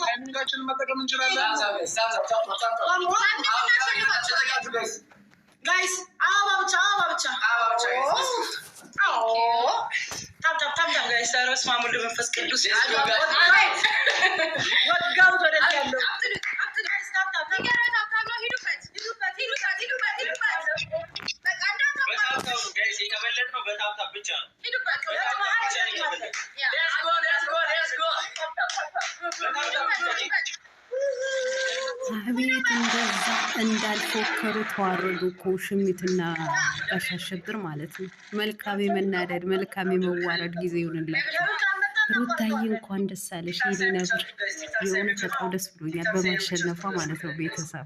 ታይሚንጋችንን መጠቀም እንችላለን። ጋይስ አበባ ብቻ ታም ጋይስ ዳሮስ ማሙል መንፈስ ቅዱስ ወጋው ተደርጋለሁ። አቤት እንደዛ እንዳልፎከሩ ተዋረዱ እኮ ሽሚትና ባሻሸብር ማለት ነው። መልካም የመናደድ መልካም የመዋረድ ጊዜ ይሆንላቸው። ሩታዬ እንኳን ደስ አለሽ የኔ ነብር። የእውነት በጣም ደስ ብሎኛል በማሸነፏ ማለት ነው። ቤተሰብ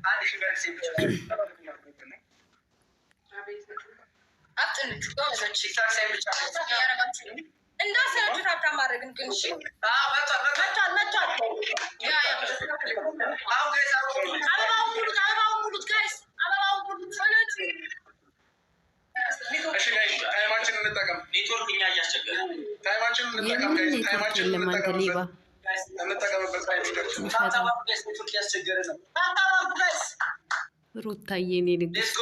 ሩታዬ እኔ ንግስት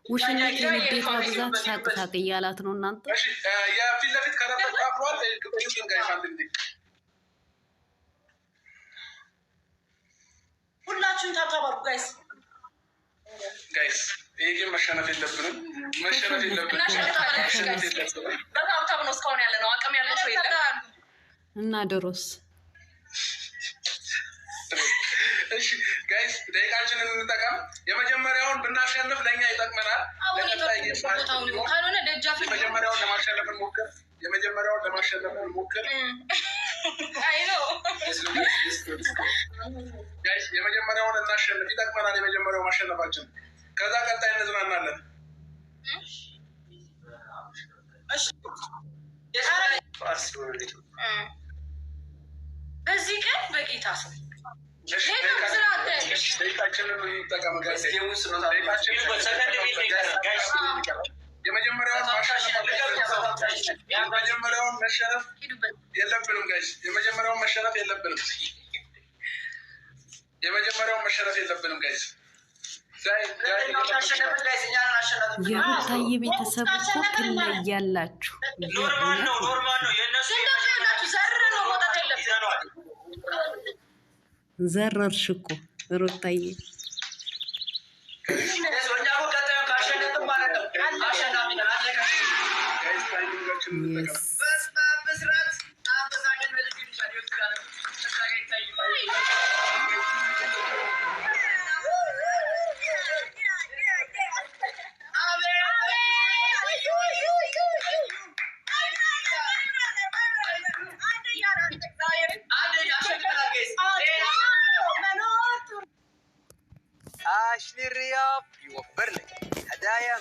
ውሽነት የንዴቷ ብዛት ሳቅ እያላት ነው። እናንተ የፊት ለፊት ከረፈቃፍሯል ሁላችሁም ታባሩ ጋይስ ይሄ ግን መሸነፍ የለብንም። በጣም ነው እስካሁን ያለ ነው። አቅም ያለው ሰው የለም እና ድሮስ እሺ ጋይስ ደቂቃችንን እንጠቀም። የመጀመሪያውን ብናሸንፍ ለእኛ ይጠቅመናል። ካልሆነ ደጃፍ የመጀመሪያውን ለማሸነፍ እንሞክር። ጋይስ የመጀመሪያውን እናሸንፍ፣ ይጠቅመናል የመጀመሪያው ማሸነፋችን። ከዛ ቀጣይ እንዝናናለን። በዚህ ቀን በጌታ ሰው የመጀመሪያውን መሸነፍ የለብንም ጋይስ። የመጀመሪያውን መሸነፍ የለብንም ጋይስ። የሩታዬ ቤተሰብ እኮ ትለያላችሁ። ዘረርሽ እኮ ሩታዬ። عاش للرياض يوفر لك هدايا